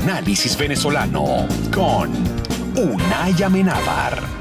Análisis venezolano con Unay Amenábar.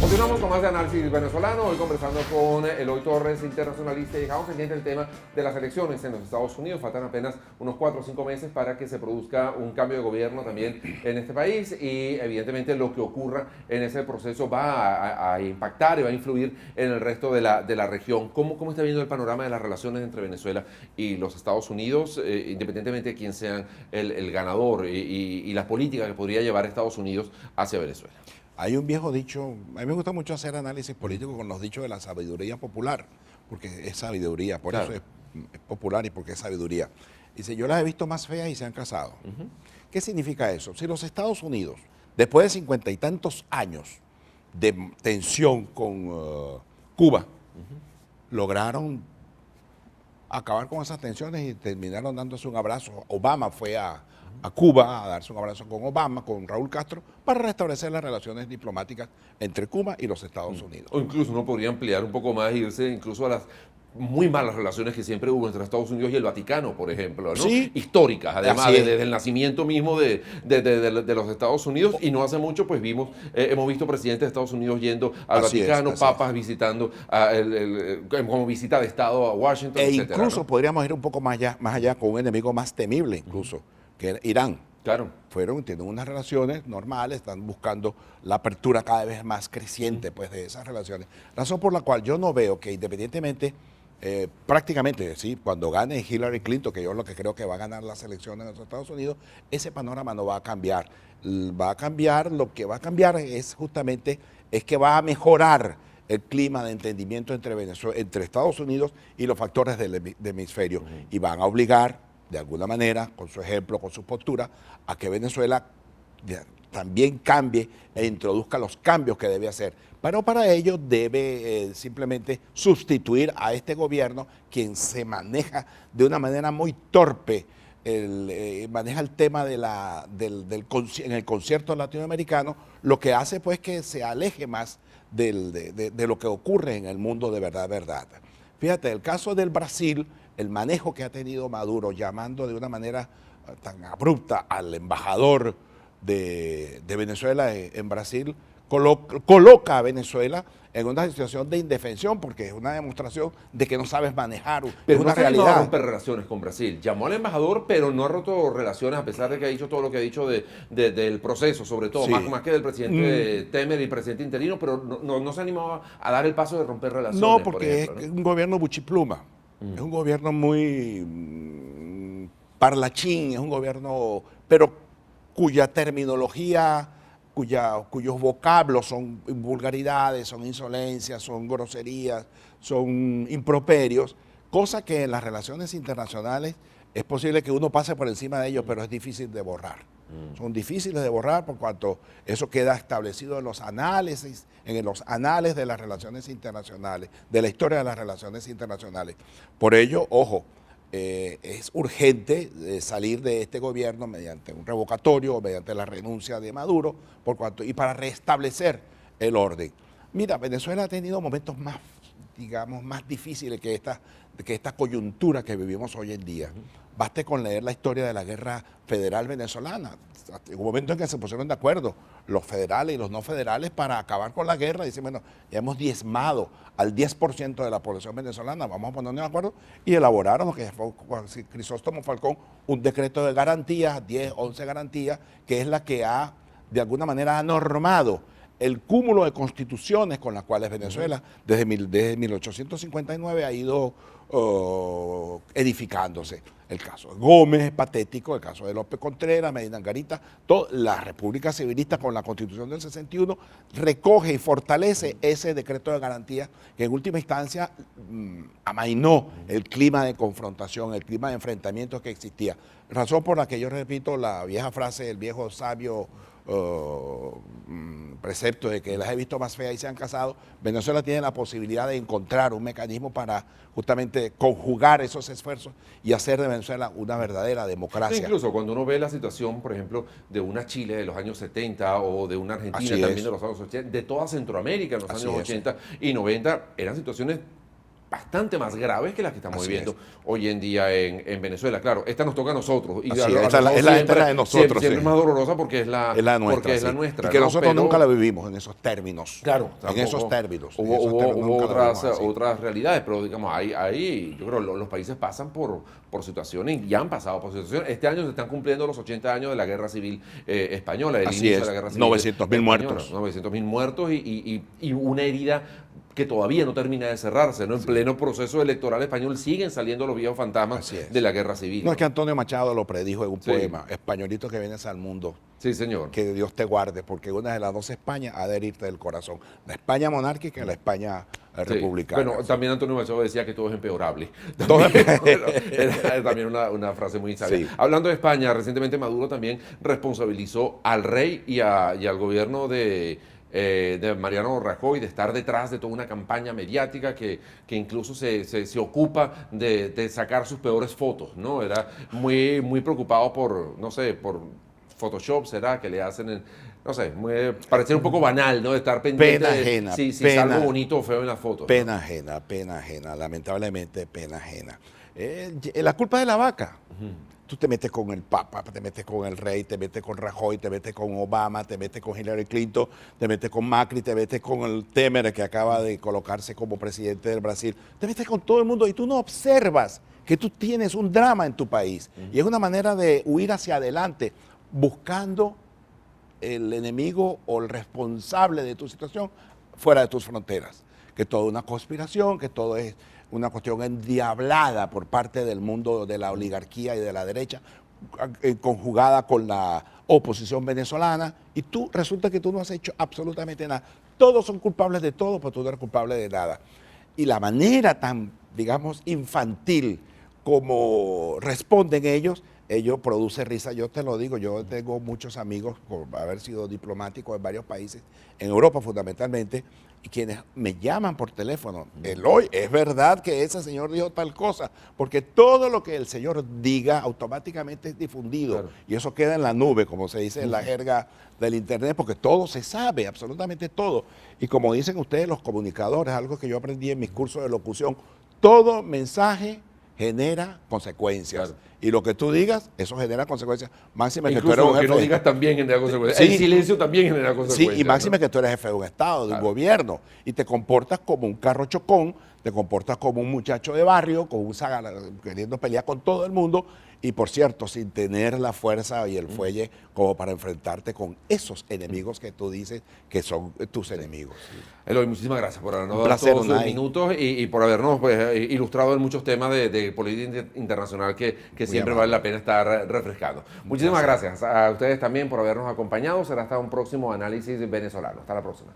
Continuamos con más de Análisis Venezolano, hoy conversando con Eloy Torres, internacionalista, y dejamos pendiente el tema de las elecciones en los Estados Unidos. Faltan apenas unos 4 o 5 meses para que se produzca un cambio de gobierno también en este país, y evidentemente lo que ocurra en ese proceso va a impactar y va a influir en el resto de la región. ¿Cómo está viendo el panorama de las relaciones entre Venezuela y los Estados Unidos, independientemente de quién sea el ganador y las políticas que podría llevar Estados Unidos hacia Venezuela? Hay un viejo dicho, a mí me gusta mucho hacer análisis político con los dichos de la sabiduría popular, porque es sabiduría, por eso es popular y porque es sabiduría. Dice, yo las he visto más feas y se han casado. ¿Qué significa eso? Si los Estados Unidos, después de 50 y tantos años de tensión con Cuba, lograron acabar con esas tensiones y terminaron dándose un abrazo. Obama fue a Cuba a darse un abrazo con Obama, con Raúl Castro, para restablecer las relaciones diplomáticas entre Cuba y los Estados Unidos. O incluso uno podría ampliar un poco más e irse incluso a las muy malas relaciones que siempre hubo entre Estados Unidos y el Vaticano, por ejemplo, ¿no? Sí. Históricas, además, desde el nacimiento mismo de los Estados Unidos, y no hace mucho pues hemos visto presidentes de Estados Unidos yendo al Vaticano, papas visitando como visita de Estado a Washington, etcétera, incluso ¿no? podríamos ir un poco más allá con un enemigo más temible incluso, que era Irán. Claro. Tienen unas relaciones normales, están buscando la apertura cada vez más creciente pues, de esas relaciones. Razón por la cual yo no veo que independientemente, prácticamente, ¿sí? Cuando gane Hillary Clinton, que yo lo que creo que va a ganar las elecciones en los Estados Unidos, ese panorama no va a cambiar. Lo que va a cambiar es justamente que va a mejorar el clima de entendimiento entre Estados Unidos y los factores del hemisferio, y van a obligar de alguna manera, con su ejemplo, con su postura, a que Venezuela también cambie e introduzca los cambios que debe hacer. Pero para ello debe simplemente sustituir a este gobierno, quien se maneja de una manera muy torpe, maneja el tema en el concierto latinoamericano, lo que hace pues que se aleje más de lo que ocurre en el mundo de verdad. Fíjate, el caso del Brasil, el manejo que ha tenido Maduro, llamando de una manera tan abrupta al embajador de Venezuela en Brasil, coloca a Venezuela en una situación de indefensión, porque es una demostración de que no sabes manejar, pero es una no realidad. No romper realidad. relaciones con Brasil. Llamó al embajador, pero no ha roto relaciones, a pesar de que ha dicho todo lo que ha dicho del proceso, sobre todo, Sí. más que del presidente Temer y el presidente interino, pero no se animó a dar el paso de romper relaciones. No, porque por ejemplo, es un gobierno buchipluma, es un gobierno muy parlachín, es un gobierno, pero cuya terminología, cuyos vocablos son vulgaridades, son insolencias, son groserías, son improperios, cosa que en las relaciones internacionales es posible que uno pase por encima de ellos, pero es difícil de borrar. Son difíciles de borrar por cuanto eso queda establecido en los anales de las relaciones internacionales, de la historia de las relaciones internacionales. Por ello, ojo, es urgente salir de este gobierno mediante un revocatorio o mediante la renuncia de Maduro y para restablecer el orden. Mira, Venezuela ha tenido momentos más, digamos, más difíciles que esta coyuntura que vivimos hoy en día. Baste con leer la historia de la guerra federal venezolana. Hubo un momento en que se pusieron de acuerdo los federales y los no federales para acabar con la guerra y dicen, bueno, ya hemos diezmado al 10% de la población venezolana, vamos a ponernos de acuerdo, y elaboraron, lo que fue Crisóstomo Falcón, un decreto de garantías, 10, 11 garantías, que es la que de alguna manera ha normado el cúmulo de constituciones con las cuales Venezuela desde 1859 ha ido edificándose. El caso de Gómez es patético, el caso de López Contreras, Medina Angarita, la República Civilista con la Constitución del 61 recoge y fortalece ese decreto de garantía que en última instancia amainó el clima de confrontación, el clima de enfrentamiento que existía. Razón por la que yo repito la vieja frase del viejo sabio precepto de que las he visto más feas y se han casado. Venezuela tiene la posibilidad de encontrar un mecanismo para justamente conjugar esos esfuerzos y hacer de Venezuela una verdadera democracia. Incluso cuando uno ve la situación, por ejemplo, de una Chile de los años 70 o de una Argentina también de los años 80, de toda Centroamérica en los años 80 y 90, eran situaciones bastante más graves que las que estamos Así viviendo hoy en día en Venezuela. Claro, esta nos toca a nosotros. Y Así a es, nosotros esta es la siempre- de nosotros, Siempre sí. es más dolorosa porque es la nuestra. porque es la sí. nuestra. Y que ¿no? nosotros Pero- nunca la vivimos en esos términos. Claro, En tampoco. esos términos. en Hubo, esos hubo- términos hubo nunca la otras, vivimos así. otras realidades, pero digamos, yo creo que los países pasan por situaciones y han pasado por situaciones. Este año se están cumpliendo los 80 años de la Guerra Civil española, el Así inicio es, de la Guerra Civil 900.000 española, muertos. 900.000 muertos y una herida que todavía no termina de cerrarse, ¿no? En pleno proceso electoral español siguen saliendo los viejos fantasmas Así es. de la Guerra Civil. No, es que Antonio Machado lo predijo en un Sí. poema, españolito que vienes al mundo, Sí, señor. que Dios te guarde, porque una de las dos Españas ha de herirte del corazón, la España monárquica y la España Sí. republicana. Bueno, también Antonio Machado decía que todo es empeorable. Todo También, bueno, era también una frase muy sabia. Sí. Hablando de España, recientemente Maduro también responsabilizó al rey y al gobierno de Mariano Rajoy de estar detrás de toda una campaña mediática que incluso se ocupa de sacar sus peores fotos, ¿no? Era muy preocupado por, no sé, por Photoshop, ¿será? Que le hacen no sé, parecía un poco banal, ¿no? De estar pendiente Pena de ajena, si es pena- algo bonito o feo en las fotos. ¿no? Pena ajena, lamentablemente pena ajena. La culpa de la vaca. Tú te metes con el Papa, te metes con el rey, te metes con Rajoy, te metes con Obama, te metes con Hillary Clinton, te metes con Macri, te metes con el Temer que acaba de colocarse como presidente del Brasil, te metes con todo el mundo y tú no observas que tú tienes un drama en tu país. Y es una manera de huir hacia adelante buscando el enemigo o el responsable de tu situación fuera de tus fronteras. Que todo es una conspiración, que todo es una cuestión endiablada por parte del mundo de la oligarquía y de la derecha, conjugada con la oposición venezolana, y tú resulta que tú no has hecho absolutamente nada. Todos son culpables de todo, pero tú no eres culpable de nada. Y la manera tan, digamos, infantil como responden ellos produce risa. Yo te lo digo, yo tengo muchos amigos por haber sido diplomático en varios países, en Europa fundamentalmente, y quienes me llaman por teléfono, Eloy, es verdad que ese señor dijo tal cosa, porque todo lo que el señor diga automáticamente es difundido, Claro. y eso queda en la nube, como se dice en la jerga del internet, porque todo se sabe, absolutamente todo. Y como dicen ustedes los comunicadores, algo que yo aprendí en mis cursos de locución, todo mensaje genera consecuencias. Claro. Y lo que tú digas, eso genera consecuencias. Máxime que tú Incluso eres un lo que jefe no de digas también genera consecuencias. Sí. El silencio también genera consecuencias. Sí, y máxime ¿no? que tú eres jefe de un Estado, de un Claro. gobierno, y te comportas como un carro chocón, te comportas como un muchacho de barrio, queriendo pelear con todo el mundo, y por cierto, sin tener la fuerza y el fuelle como para enfrentarte con esos enemigos que tú dices que son tus enemigos. Eloy, muchísimas gracias por habernos Un dado placer, todos sus Unai. minutos y por habernos pues, ilustrado en muchos temas de política internacional que siempre amable. vale la pena estar refrescando. Muchísimas gracias a ustedes también por habernos acompañado. Será hasta un próximo análisis venezolano. Hasta la próxima.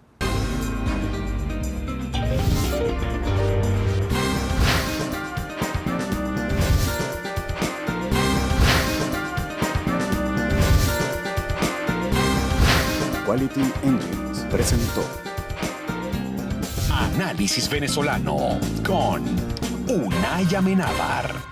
Quality Engines presentó Análisis Venezolano con Unai Amenábar.